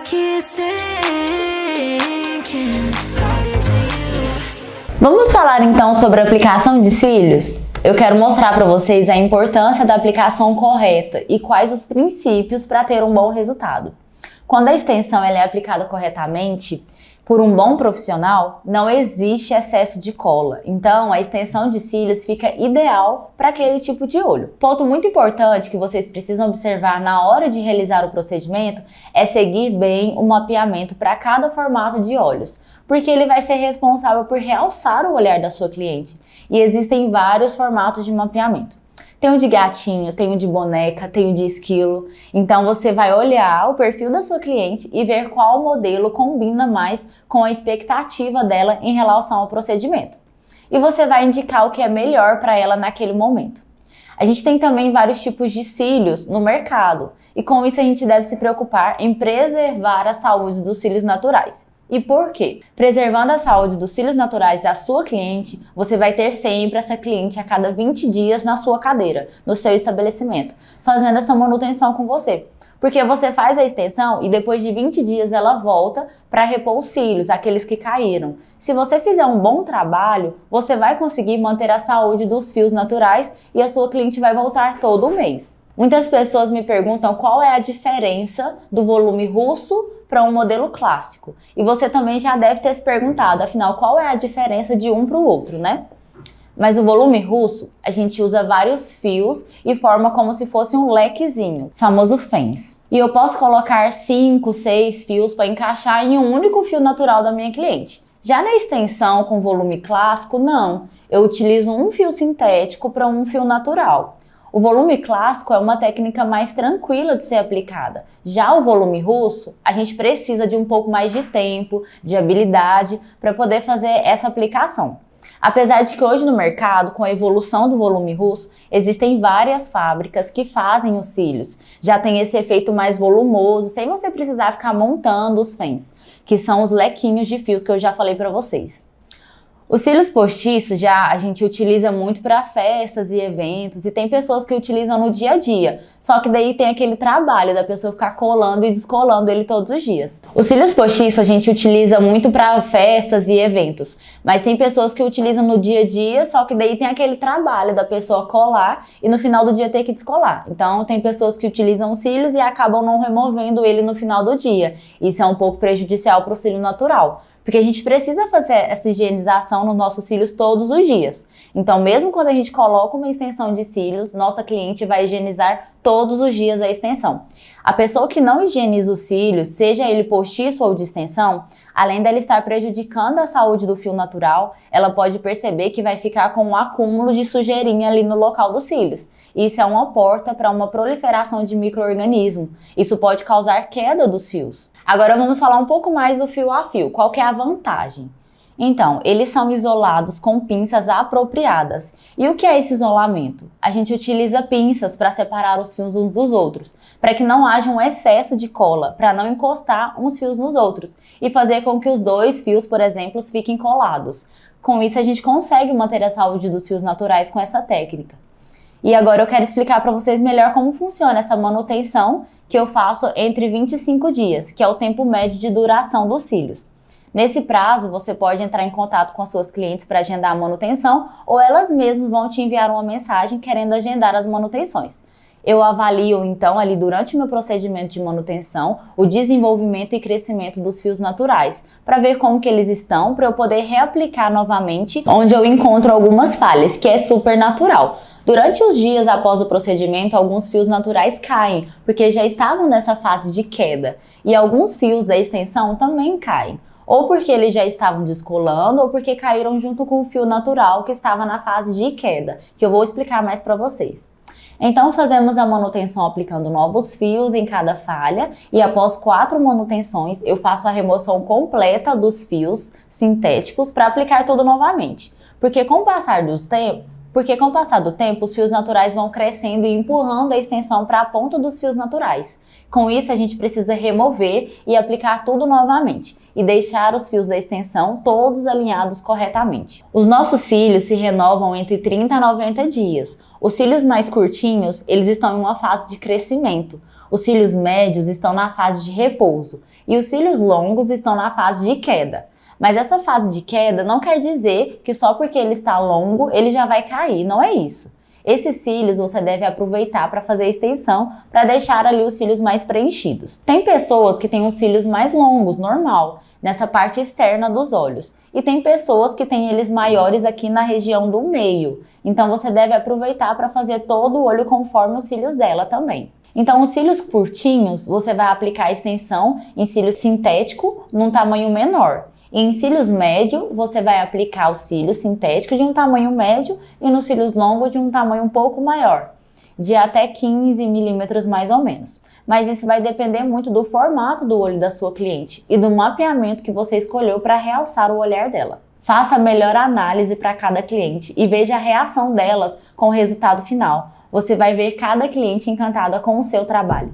keep sinking right into you. Vamos falar então sobre a aplicação de cílios? Eu quero mostrar para vocês a importância da aplicação correta e quais os princípios para ter um bom resultado. Quando a extensão ela é aplicada corretamente por um bom profissional, não existe excesso de cola. Então, a extensão de cílios fica ideal para aquele tipo de olho. Ponto muito importante que vocês precisam observar na hora de realizar o procedimento é seguir bem o mapeamento para cada formato de olhos, porque ele vai ser responsável por realçar o olhar da sua cliente. E existem vários formatos de mapeamento. Tem o de gatinho, tem o de boneca, tem o de esquilo. Então você vai olhar o perfil da sua cliente e ver qual modelo combina mais com a expectativa dela em relação ao procedimento. E você vai indicar o que é melhor para ela naquele momento. A gente tem também vários tipos de cílios no mercado e com isso a gente deve se preocupar em preservar a saúde dos cílios naturais. E por quê? Preservando a saúde dos cílios naturais da sua cliente, você vai ter sempre essa cliente a cada 20 dias na sua cadeira, no seu estabelecimento, fazendo essa manutenção com você. Porque você faz a extensão e depois de 20 dias ela volta para repor os cílios, aqueles que caíram. Se você fizer um bom trabalho, você vai conseguir manter a saúde dos fios naturais e a sua cliente vai voltar todo mês. Muitas pessoas me perguntam qual é a diferença do volume russo para um modelo clássico. E você também já deve ter se perguntado, afinal, qual é a diferença de um para o outro, né? Mas o volume russo, a gente usa vários fios e forma como se fosse um lequezinho, famoso fens. E eu posso colocar 5, 6 fios para encaixar em um único fio natural da minha cliente. Já na extensão com volume clássico, não. Eu utilizo um fio sintético para um fio natural. O volume clássico é uma técnica mais tranquila de ser aplicada. Já o volume russo, a gente precisa de um pouco mais de tempo, de habilidade para poder fazer essa aplicação. Apesar de que hoje no mercado, com a evolução do volume russo, existem várias fábricas que fazem os cílios. Já tem esse efeito mais volumoso, sem você precisar ficar montando os fens, que são os lequinhos de fios que eu já falei para vocês. Os cílios postiços já a gente utiliza muito para festas e eventos e tem pessoas que utilizam no dia a dia, só que daí tem aquele trabalho da pessoa ficar colando e descolando ele todos os dias. Os cílios postiços a gente utiliza muito para festas e eventos, mas tem pessoas que utilizam no dia a dia, só que daí tem aquele trabalho da pessoa colar e no final do dia ter que descolar. Então tem pessoas que utilizam os cílios e acabam não removendo ele no final do dia. Isso é um pouco prejudicial para o cílio natural. Porque a gente precisa fazer essa higienização nos nossos cílios todos os dias. Então, mesmo quando a gente coloca uma extensão de cílios, nossa cliente vai higienizar todos os dias a extensão. A pessoa que não higieniza os cílios, seja ele postiço ou de extensão, além dela estar prejudicando a saúde do fio natural, ela pode perceber que vai ficar com um acúmulo de sujeirinha ali no local dos cílios. Isso é uma porta para uma proliferação de micro-organismos. Isso pode causar queda dos fios. Agora vamos falar um pouco mais do fio a fio. Qual que é a vantagem? Então, eles são isolados com pinças apropriadas. E o que é esse isolamento? A gente utiliza pinças para separar os fios uns dos outros, para que não haja um excesso de cola, para não encostar uns fios nos outros e fazer com que os dois fios, por exemplo, fiquem colados. Com isso, a gente consegue manter a saúde dos fios naturais com essa técnica. E agora eu quero explicar para vocês melhor como funciona essa manutenção que eu faço entre 25 dias, que é o tempo médio de duração dos cílios. Nesse prazo, você pode entrar em contato com as suas clientes para agendar a manutenção ou elas mesmas vão te enviar uma mensagem querendo agendar as manutenções. Eu avalio, então, ali durante o meu procedimento de manutenção, o desenvolvimento e crescimento dos fios naturais, para ver como que eles estão, para eu poder reaplicar novamente, onde eu encontro algumas falhas, que é super natural. Durante os dias após o procedimento, alguns fios naturais caem, porque já estavam nessa fase de queda, e alguns fios da extensão também caem. Ou porque eles já estavam descolando, ou porque caíram junto com o fio natural que estava na fase de queda, que eu vou explicar mais para vocês. Então fazemos a manutenção aplicando novos fios em cada falha e após 4 manutenções eu faço a remoção completa dos fios sintéticos para aplicar tudo novamente. Porque com o passar do tempo os fios naturais vão crescendo e empurrando a extensão para a ponta dos fios naturais. Com isso a gente precisa remover e aplicar tudo novamente e deixar os fios da extensão todos alinhados corretamente. Os nossos cílios se renovam entre 30 a 90 dias. Os cílios mais curtinhos, eles estão em uma fase de crescimento, Os cílios médios estão na fase de repouso e os cílios longos estão na fase de queda. Mas essa fase de queda não quer dizer que só porque ele está longo ele já vai cair, não é isso. Esses cílios você deve aproveitar para fazer extensão, para deixar ali os cílios mais preenchidos. Tem pessoas que têm os cílios mais longos, normal, nessa parte externa dos olhos. E tem pessoas que têm eles maiores aqui na região do meio. Então você deve aproveitar para fazer todo o olho conforme os cílios dela também. Então os cílios curtinhos, você vai aplicar a extensão em cílio sintético num tamanho menor. E em cílios médio, você vai aplicar o cílio sintético de um tamanho médio e nos cílios longos de um tamanho um pouco maior, de até 15 milímetros mais ou menos. Mas isso vai depender muito do formato do olho da sua cliente e do mapeamento que você escolheu para realçar o olhar dela. Faça a melhor análise para cada cliente e veja a reação delas com o resultado final. Você vai ver cada cliente encantada com o seu trabalho.